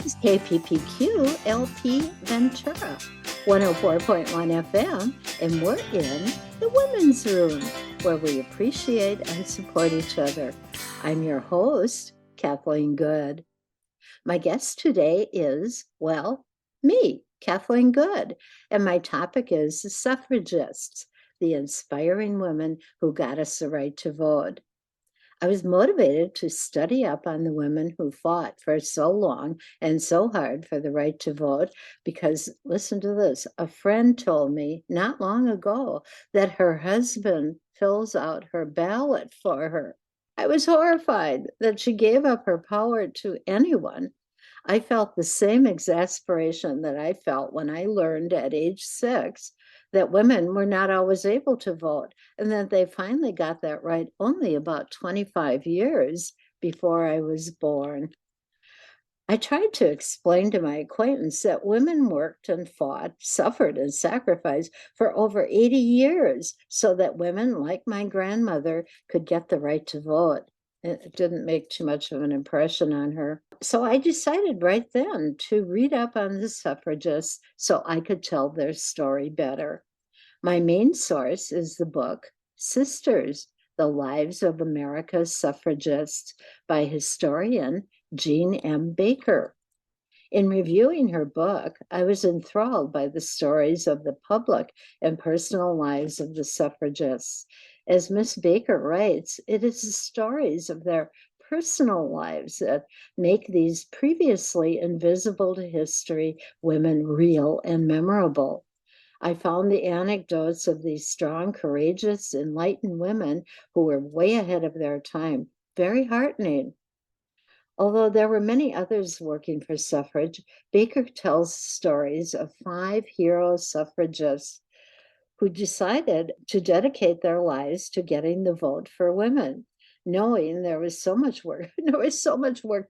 This is KPPQ LP Ventura, 104.1 FM, and we're in the women's room where we appreciate and support each other. I'm your host, Kathleen Good. My guest today is, well, me, Kathleen Good, and my topic is the suffragists, the inspiring women who got us the right to vote. I was motivated to study up on the women who fought for so long and so hard for the right to vote because, listen to this, a friend told me not long ago that her husband fills out her ballot for her. I was horrified that she gave up her power to anyone. I felt the same exasperation that I felt when I learned at age 6 that women were not always able to vote, and that they finally got that right only about 25 years before I was born. I tried to explain to my acquaintance that women worked and fought, suffered and sacrificed for over 80 years so that women like my grandmother could get the right to vote. It didn't make too much of an impression on her. So I decided right then to read up on the suffragists so I could tell their story better. My main source is the book Sisters, The Lives of America's Suffragists by historian Jean M. Baker. In reviewing her book, I was enthralled by the stories of the public and personal lives of the suffragists. As Miss Baker writes, it is the stories of their personal lives that make these previously invisible to history women real and memorable. I found the anecdotes of these strong, courageous, enlightened women who were way ahead of their time very heartening. Although there were many others working for suffrage, Baker tells stories of 5 hero suffragists who decided to dedicate their lives to getting the vote for women, knowing there was so much work,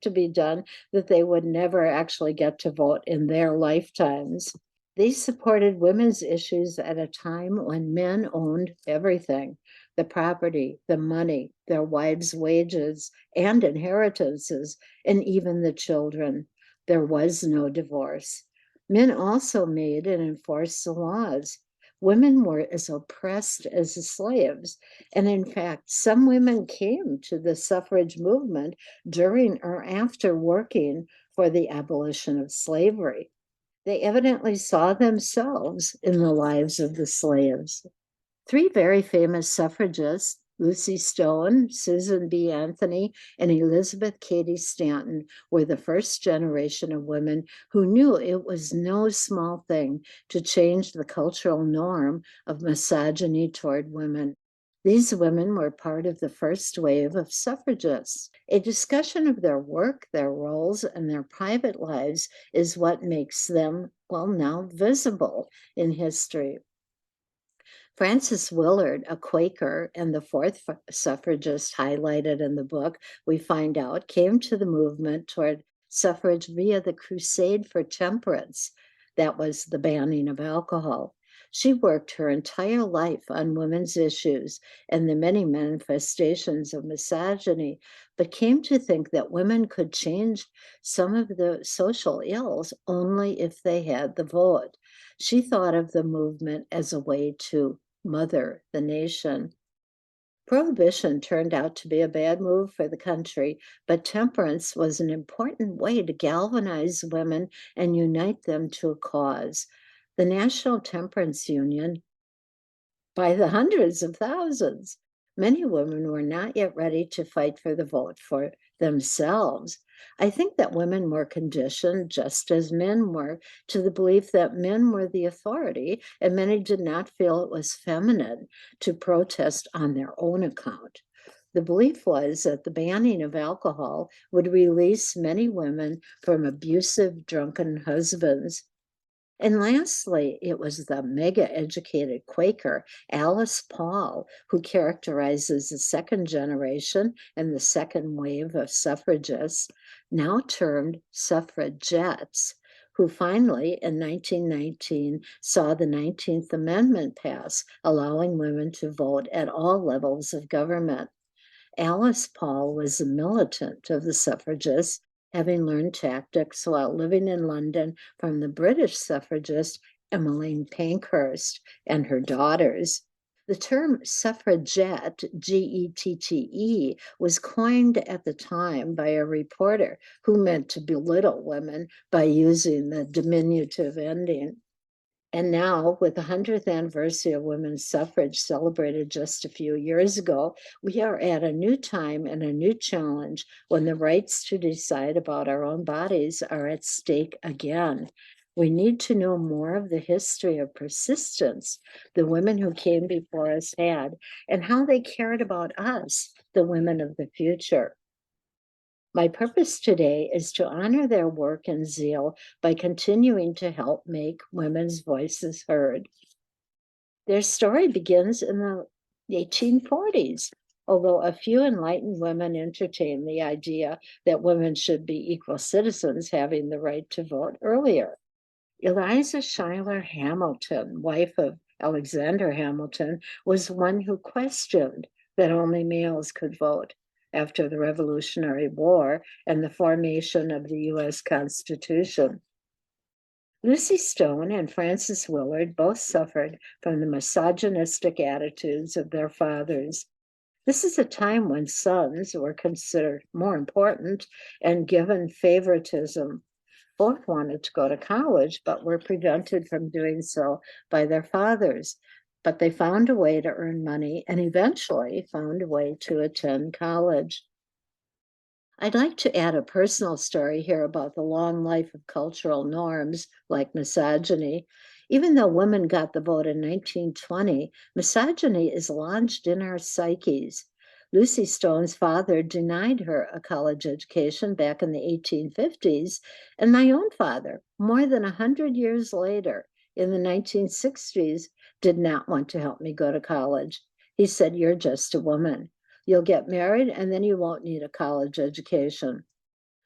to be done that they would never actually get to vote in their lifetimes. These supported women's issues at a time when men owned everything, the property, the money, their wives' wages and inheritances, and even the children. There was no divorce. Men also made and enforced the laws. Women were as oppressed as the slaves. And in fact, some women came to the suffrage movement during or after working for the abolition of slavery. They evidently saw themselves in the lives of the slaves. 3 very famous suffragists, Lucy Stone, Susan B. Anthony, and Elizabeth Cady Stanton, were the first generation of women who knew it was no small thing to change the cultural norm of misogyny toward women. These women were part of the first wave of suffragists. A discussion of their work, their roles, and their private lives is what makes them, well, now visible in history. Frances Willard, a Quaker and the 4th suffragist highlighted in the book, we find out, came to the movement toward suffrage via the Crusade for Temperance. That was the banning of alcohol. She worked her entire life on women's issues and the many manifestations of misogyny, but came to think that women could change some of the social ills only if they had the vote. She thought of the movement as a way to mother the nation. Prohibition turned out to be a bad move for the country, but temperance was an important way to galvanize women and unite them to a cause. The National Temperance Union, by the hundreds of thousands, many women were not yet ready to fight for the vote for themselves. I think that women were conditioned, just as men were, to the belief that men were the authority, and many did not feel it was feminine to protest on their own account. The belief was that the banning of alcohol would release many women from abusive, drunken husbands. And lastly, it was the mega-educated Quaker, Alice Paul, who characterizes the second generation and the second wave of suffragists, now termed suffragettes, who finally, in 1919, saw the 19th Amendment pass, allowing women to vote at all levels of government. Alice Paul was a militant of the suffragists having learned tactics while living in London from the British suffragist Emmeline Pankhurst and her daughters. The term suffragette, Gette, was coined at the time by a reporter who meant to belittle women by using the diminutive ending. And now, with the 100th anniversary of women's suffrage celebrated just a few years ago, we are at a new time and a new challenge when the rights to decide about our own bodies are at stake again. We need to know more of the history of persistence the women who came before us had, and how they cared about us, the women of the future. My purpose today is to honor their work and zeal by continuing to help make women's voices heard. Their story begins in the 1840s, although a few enlightened women entertained the idea that women should be equal citizens having the right to vote earlier. Eliza Schuyler Hamilton, wife of Alexander Hamilton, was one who questioned that only males could vote after the Revolutionary War and the formation of the U.S. Constitution. Lucy Stone and Frances Willard both suffered from the misogynistic attitudes of their fathers. This is a time when sons were considered more important and given favoritism. Both wanted to go to college, but were prevented from doing so by their fathers. But they found a way to earn money and eventually found a way to attend college. I'd like to add a personal story here about the long life of cultural norms like misogyny. Even though women got the vote in 1920, misogyny is lodged in our psyches. Lucy Stone's father denied her a college education back in the 1850s, and my own father, more than 100 years later, in the 1960s, did not want to help me go to college. He said, "You're just a woman. You'll get married and then you won't need a college education."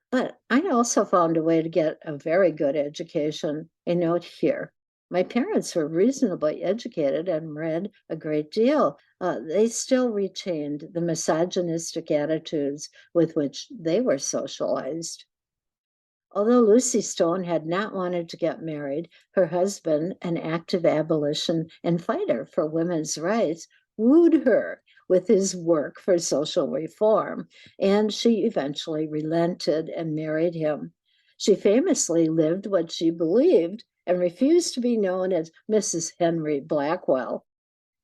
But I also found a way to get a very good education. A note here. My parents were reasonably educated and read a great deal. They still retained the misogynistic attitudes with which they were socialized. Although Lucy Stone had not wanted to get married, her husband, an active abolition and fighter for women's rights, wooed her with his work for social reform, and she eventually relented and married him. She famously lived what she believed and refused to be known as Mrs. Henry Blackwell.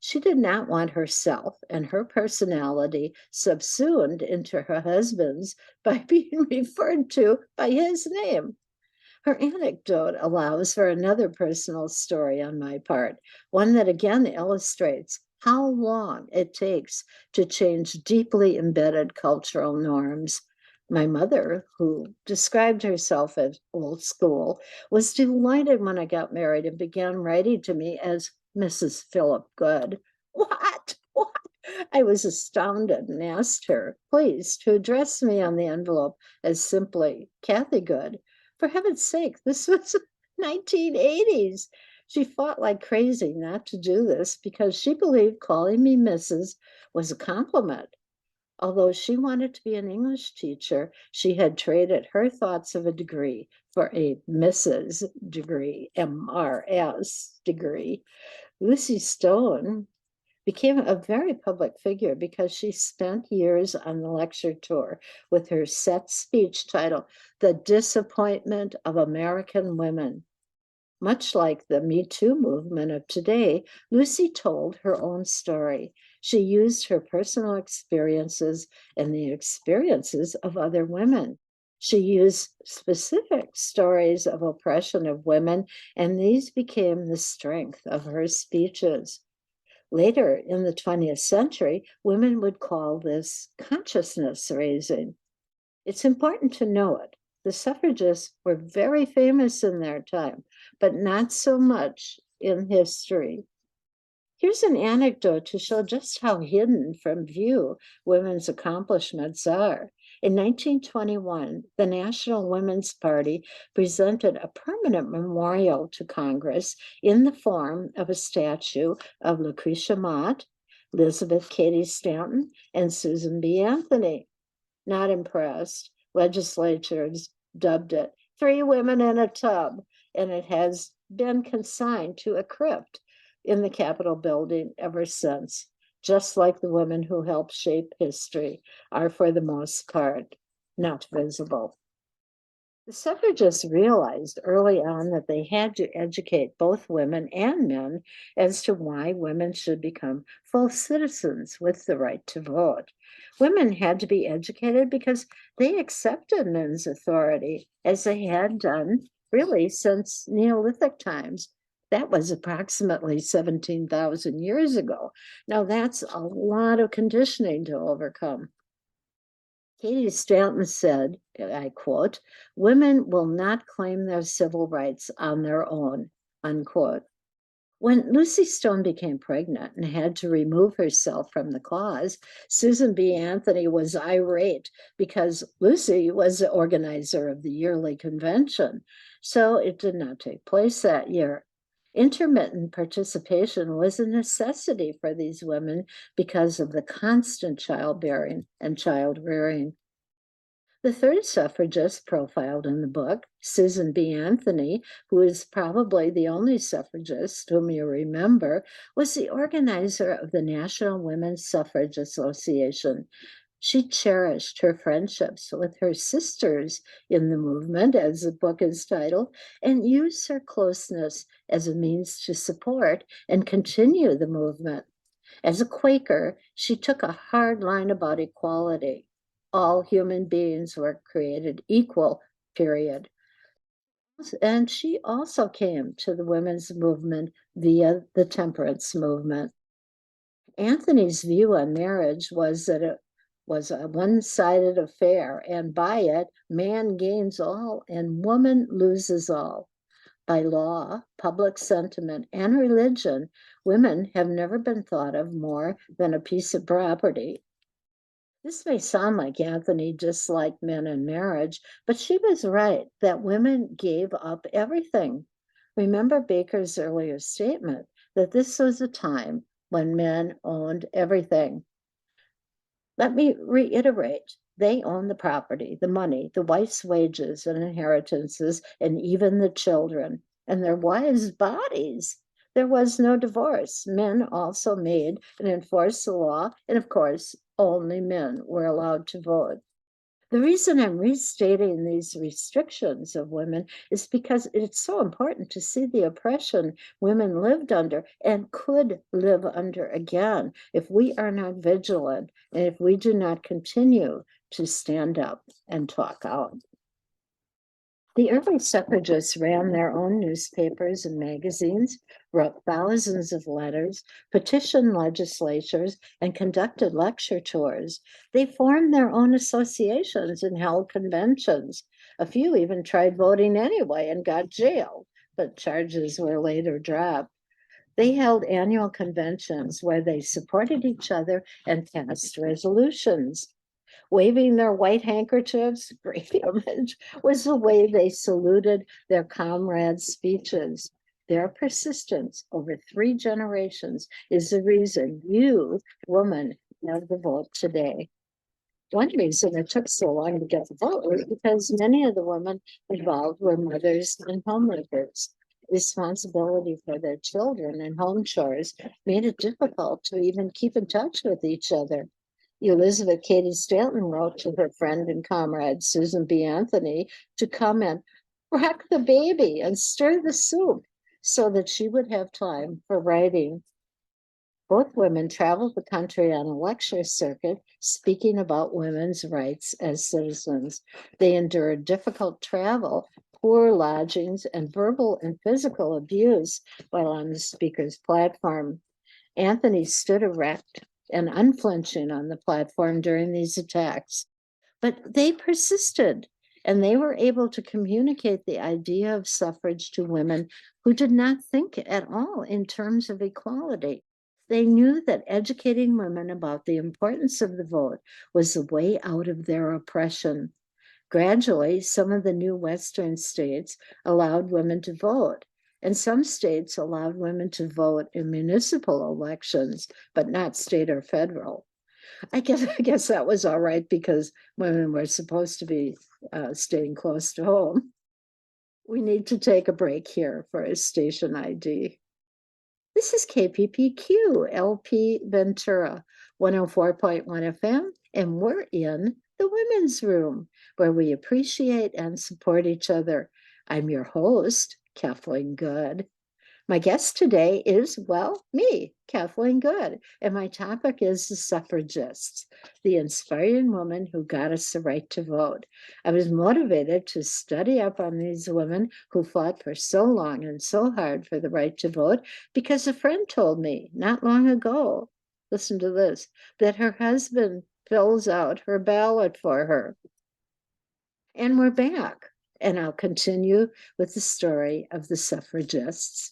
She did not want herself and her personality subsumed into her husband's by being referred to by his name. Her anecdote allows for another personal story on my part, one that again illustrates how long it takes to change deeply embedded cultural norms. My mother, who described herself as old school, was delighted when I got married and began writing to me as Mrs. Philip Good. What? What? I was astounded and asked her, please, to address me on the envelope as simply Kathy Good. For heaven's sake, this was 1980s. She fought like crazy not to do this because she believed calling me Mrs. was a compliment. Although she wanted to be an English teacher, she had traded her thoughts of a degree for a Mrs. degree, MRS degree. Lucy Stone became a very public figure because she spent years on the lecture tour with her set speech titled "The Disappointment of American Women." Much like the Me Too movement of today, Lucy told her own story. She used her personal experiences and the experiences of other women. She used specific stories of oppression of women, and these became the strength of her speeches. Later in the 20th century, women would call this consciousness raising. It's important to note the suffragists were very famous in their time, but not so much in history. Here's an anecdote to show just how hidden from view women's accomplishments are. In 1921, the National Women's Party presented a permanent memorial to Congress in the form of a statue of Lucretia Mott, Elizabeth Cady Stanton, and Susan B. Anthony. Not impressed, legislators dubbed it Three Women in a Tub, and it has been consigned to a crypt in the Capitol building ever since, just like the women who helped shape history are, for the most part, not visible. The suffragists realized early on that they had to educate both women and men as to why women should become full citizens with the right to vote. Women had to be educated because they accepted men's authority, as they had done really since Neolithic times. That was approximately 17,000 years ago. Now, that's a lot of conditioning to overcome. Katie Stanton said, I quote, "Women will not claim their civil rights on their own," unquote. When Lucy Stone became pregnant and had to remove herself from the cause, Susan B. Anthony was irate because Lucy was the organizer of the yearly convention, so it did not take place that year. Intermittent participation was a necessity for these women because of the constant childbearing and child rearing. The third suffragist profiled in the book, Susan B. Anthony, who is probably the only suffragist whom you remember, was the organizer of the National Women's Suffrage Association. She cherished her friendships with her sisters in the movement, as the book is titled, and used her closeness as a means to support and continue the movement. As a Quaker, she took a hard line about equality. All human beings were created equal, period. And she also came to the women's movement via the temperance movement. Anthony's view on marriage was that it was a one-sided affair, and by it, man gains all and woman loses all. By law, public sentiment, and religion, women have never been thought of more than a piece of property. This may sound like Anthony disliked men in marriage, but she was right that women gave up everything. Remember Baker's earlier statement that this was a time when men owned everything. Let me reiterate, they owned the property, the money, the wife's wages and inheritances, and even the children, and their wives' bodies. There was no divorce. Men also made and enforced the law, and of course, only men were allowed to vote. The reason I'm restating these restrictions of women is because it's so important to see the oppression women lived under and could live under again if we are not vigilant and if we do not continue to stand up and talk out. The early suffragists ran their own newspapers and magazines, wrote thousands of letters, petitioned legislatures, and conducted lecture tours. They formed their own associations and held conventions. A few even tried voting anyway and got jailed, but charges were later dropped. They held annual conventions where they supported each other and passed resolutions. Waving their white handkerchiefs, great image, was the way they saluted their comrades' speeches. Their persistence over 3 generations is the reason you, woman, have the vote today. One reason it took so long to get the vote was because many of the women involved were mothers and homemakers. Responsibility for their children and home chores made it difficult to even keep in touch with each other. Elizabeth Cady Stanton wrote to her friend and comrade Susan B. Anthony to come and rock the baby and stir the soup so that she would have time for writing. Both women traveled the country on a lecture circuit speaking about women's rights as citizens. They endured difficult travel, poor lodgings, and verbal and physical abuse while on the speaker's platform. Anthony stood erect and unflinching on the platform during these attacks. But they persisted, and they were able to communicate the idea of suffrage to women who did not think at all in terms of equality. They knew that educating women about the importance of the vote was the way out of their oppression. Gradually, some of the new Western states allowed women to vote, and some states allowed women to vote in municipal elections, but not state or federal. I guess that was all right because women were supposed to be staying close to home. We need to take a break here for a station ID. This is KPPQ LP Ventura, 104.1 FM, and we're in the women's room where we appreciate and support each other. I'm your host, Kathleen Good. My guest today is, well, me, Kathleen Good, and my topic is the suffragists, the inspiring women who got us the right to vote. I was motivated to study up on these women who fought for so long and so hard for the right to vote because a friend told me not long ago, listen to this, that her husband fills out her ballot for her. And we're back, and I'll continue with the story of the suffragists.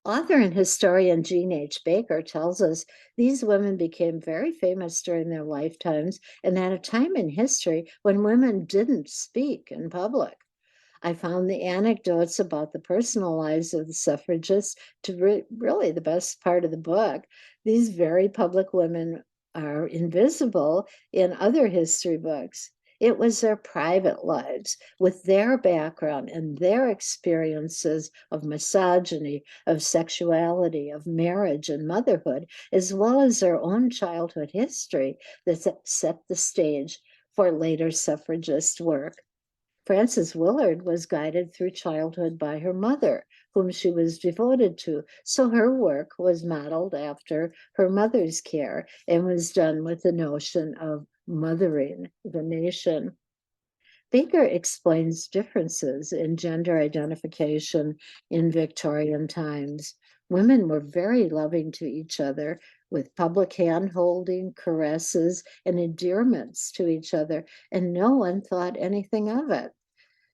Author and historian Jean H. Baker tells us these women became very famous during their lifetimes and at a time in history when women didn't speak in public. I found the anecdotes about the personal lives of the suffragists to really the best part of the book. These very public women are invisible in other history books. It was their private lives with their background and their experiences of misogyny, of sexuality, of marriage and motherhood, as well as their own childhood history that set the stage for later suffragist work. Frances Willard was guided through childhood by her mother, whom she was devoted to, so her work was modeled after her mother's care and was done with the notion of mothering the nation. Baker explains differences in gender identification in Victorian times. Women were very loving to each other, with public hand-holding, caresses, and endearments to each other, and no one thought anything of it.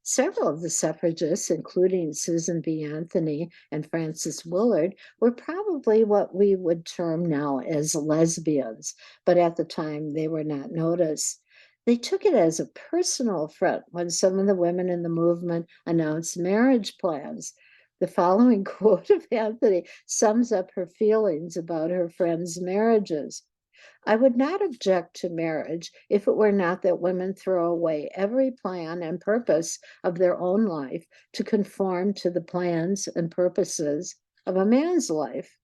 Several of the suffragists, including Susan B. Anthony and Frances Willard, were probably what we would term now as lesbians, but at the time they were not noticed. They took it as a personal affront when some of the women in the movement announced marriage plans. The following quote of Anthony sums up her feelings about her friends' marriages. I would not object to marriage if it were not that women throw away every plan and purpose of their own life to conform to the plans and purposes of a man's life.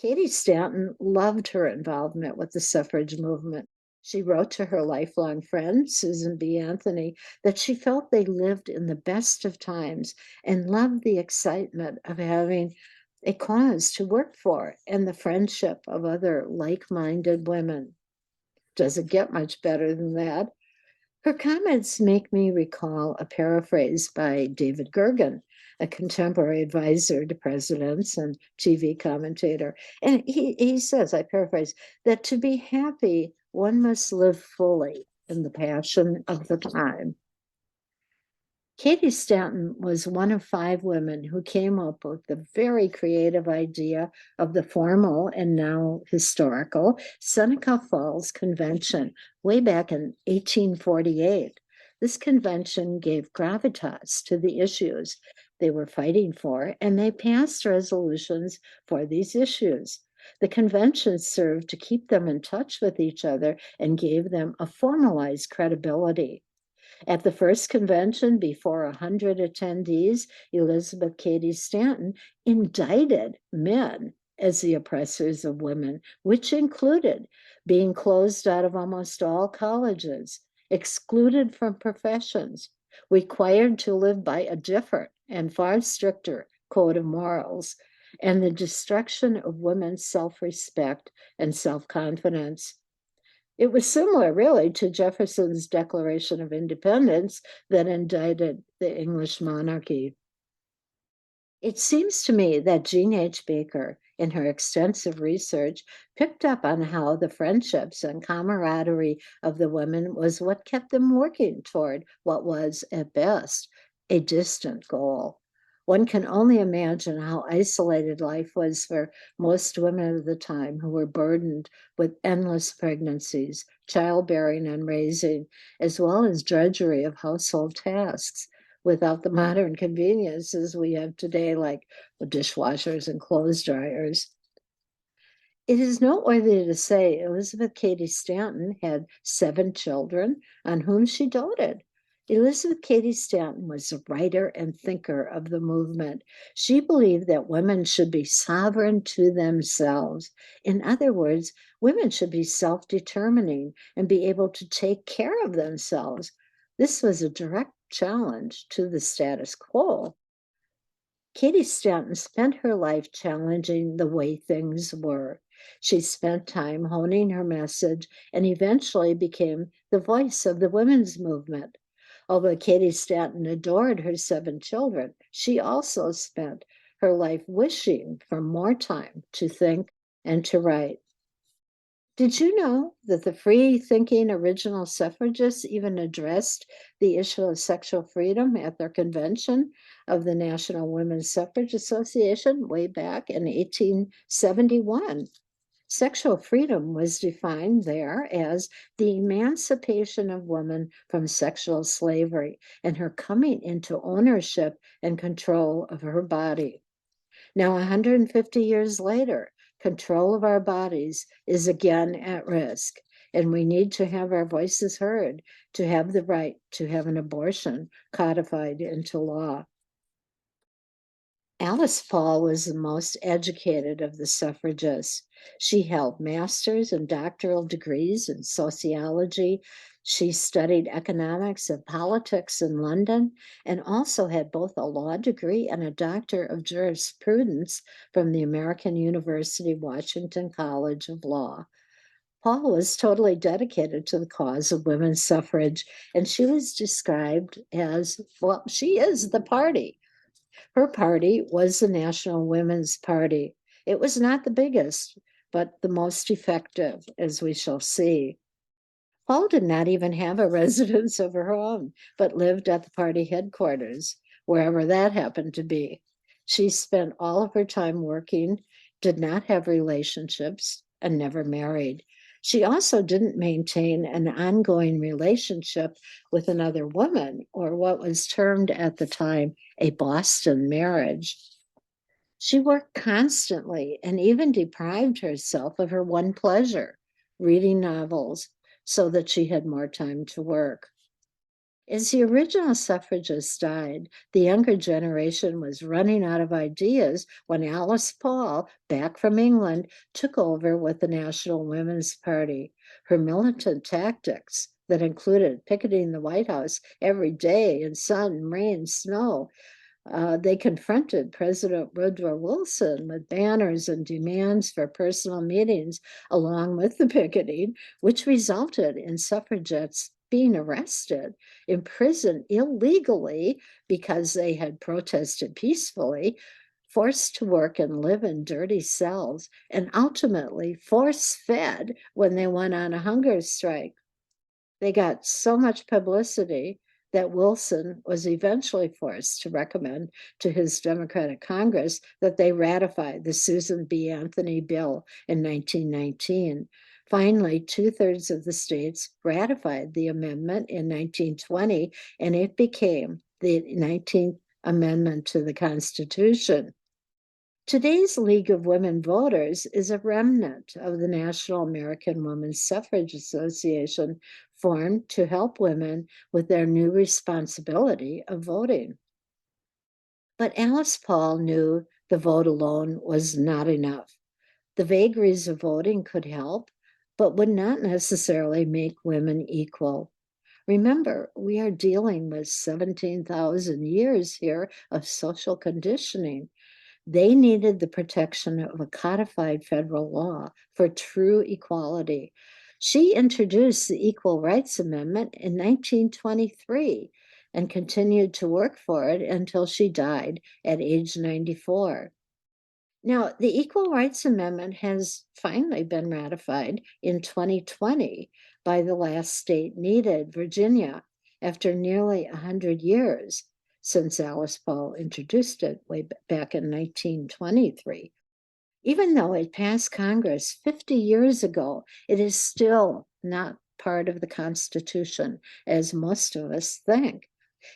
Katie Stanton loved her involvement with the suffrage movement. She wrote to her lifelong friend, Susan B. Anthony, that she felt they lived in the best of times and loved the excitement of having a cause to work for and the friendship of other like-minded women. Doesn't get much better than that. Her comments make me recall a paraphrase by David Gergen, a contemporary advisor to presidents and TV commentator. And he says, I paraphrase, that to be happy, one must live fully in the passion of the time. Katie Stanton was one of 5 women who came up with the very creative idea of the formal and now historical Seneca Falls Convention way back in 1848. This convention gave gravitas to the issues they were fighting for, and they passed resolutions for these issues. The convention served to keep them in touch with each other and gave them a formalized credibility. At the first convention, before 100 attendees, Elizabeth Cady Stanton indicted men as the oppressors of women, which included being closed out of almost all colleges, excluded from professions, required to live by a different and far stricter code of morals, and the destruction of women's self-respect and self-confidence. It was similar, really, to Jefferson's Declaration of Independence that indicted the English monarchy. It seems to me that Jean H. Baker, in her extensive research, picked up on how the friendships and camaraderie of the women was what kept them working toward what was, at best, a distant goal. One can only imagine how isolated life was for most women of the time who were burdened with endless pregnancies, childbearing and raising, as well as drudgery of household tasks without the modern conveniences we have today, like dishwashers and clothes dryers. It is noteworthy to say Elizabeth Cady Stanton had 7 children on whom she doted. Elizabeth Cady Stanton was a writer and thinker of the movement. She believed that women should be sovereign to themselves. In other words, women should be self-determining and be able to take care of themselves. This was a direct challenge to the status quo. Katie Stanton spent her life challenging the way things were. She spent time honing her message and eventually became the voice of the women's movement. Although Katie Stanton adored her 7 children, she also spent her life wishing for more time to think and to write. Did you know that the free-thinking original suffragists even addressed the issue of sexual freedom at their convention of the National Women's Suffrage Association way back in 1871? Sexual freedom was defined there as the emancipation of women from sexual slavery and her coming into ownership and control of her body. Now, 150 years later, control of our bodies is again at risk, and we need to have our voices heard to have the right to have an abortion codified into law. Alice Paul was the most educated of the suffragists. She held master's and doctoral degrees in sociology. She studied economics and politics in London and also had both a law degree and a doctor of jurisprudence from the American University Washington College of Law. Paul was totally dedicated to the cause of women's suffrage, and she was described as, well, she is the party. Her party was the National Women's Party. It was not the biggest, but the most effective, as we shall see. Paul did not even have a residence of her own, but lived at the party headquarters, wherever that happened to be. She spent all of her time working, did not have relationships, and never married. She also didn't maintain an ongoing relationship with another woman, or what was termed at the time a Boston marriage. She worked constantly and even deprived herself of her one pleasure, reading novels, so that she had more time to work. As the original suffragists died, the younger generation was running out of ideas when Alice Paul, back from England, took over with the National Women's Party. Her militant tactics that included picketing the White House every day in sun, rain, snow, they confronted President Woodrow Wilson with banners and demands for personal meetings along with the picketing, which resulted in suffragettes being arrested, imprisoned illegally because they had protested peacefully, forced to work and live in dirty cells, and ultimately force-fed when they went on a hunger strike. They got so much publicity that Wilson was eventually forced to recommend to his Democratic Congress that they ratify the Susan B. Anthony bill in 1919. Finally, 2/3 of the states ratified the amendment in 1920, and it became the 19th Amendment to the Constitution. Today's League of Women Voters is a remnant of the National American Women's Suffrage Association, formed to help women with their new responsibility of voting. But Alice Paul knew the vote alone was not enough. The vagaries of voting could help, but would not necessarily make women equal. Remember, we are dealing with 17,000 years here of social conditioning. They needed the protection of a codified federal law for true equality. She introduced the Equal Rights Amendment in 1923 and continued to work for it until she died at age 94. Now, the Equal Rights Amendment has finally been ratified in 2020 by the last state needed, Virginia, after nearly 100 years since Alice Paul introduced it way back in 1923. Even though it passed Congress 50 years ago, it is still not part of the Constitution, as most of us think.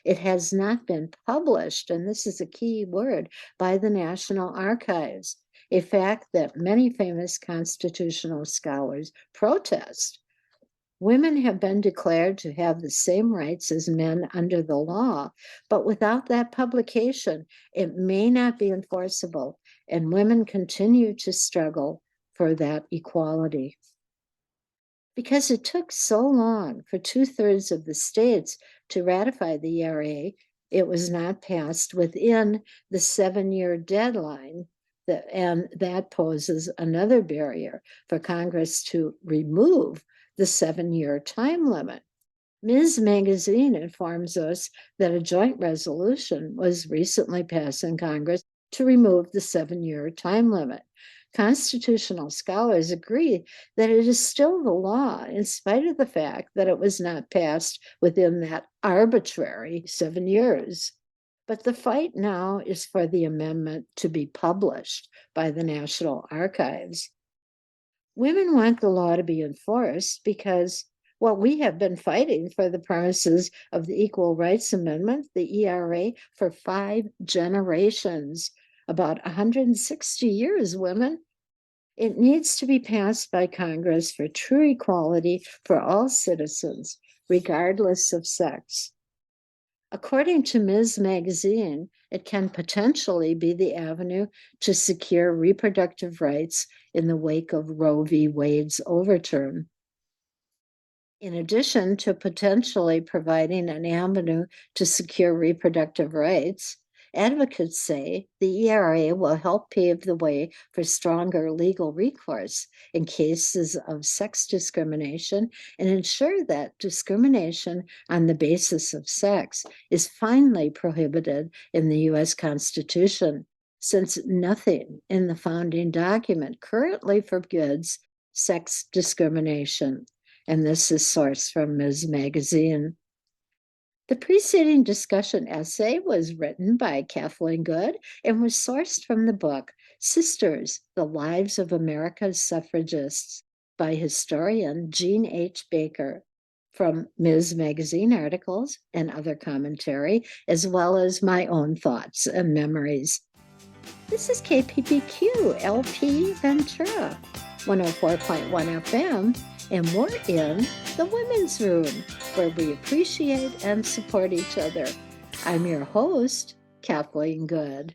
It has not been published, and this is a key word, by the National Archives. a fact that many famous constitutional scholars protest. Women have been declared to have the same rights as men under the law, but without that publication, it may not be enforceable, and women continue to struggle for that equality. Because it took so long for 2/3 of the states to ratify the ERA, it was not passed within the 7-year deadline, and that poses another barrier for Congress to remove the 7-year time limit. Ms. Magazine informs us that a joint resolution was recently passed in Congress to remove the 7-year time limit. Constitutional scholars agree that it is still the law, in spite of the fact that it was not passed within that arbitrary 7 years. But the fight now is for the amendment to be published by the National Archives. Women want the law to be enforced because, well, we have been fighting for the premises of the Equal Rights Amendment, the ERA, for 5 generations, about 160 years, women. It needs to be passed by Congress for true equality for all citizens, regardless of sex. According to Ms. Magazine, it can potentially be the avenue to secure reproductive rights in the wake of Roe v. Wade's overturn. In addition to potentially providing an avenue to secure reproductive rights, advocates say the ERA will help pave the way for stronger legal recourse in cases of sex discrimination and ensure that discrimination on the basis of sex is finally prohibited in the U.S. Constitution, since nothing in the founding document currently forbids sex discrimination. And this is sourced from Ms. Magazine. The preceding discussion essay was written by Kathleen Good and was sourced from the book Sisters, The Lives of America's Suffragists by historian Jean H. Baker, from Ms. Magazine articles and other commentary, as well as my own thoughts and memories. This is KPPQ LP Ventura, 104.1 FM, and we're in the Women's Room, where we appreciate and support each other. I'm your host, Kathleen Good.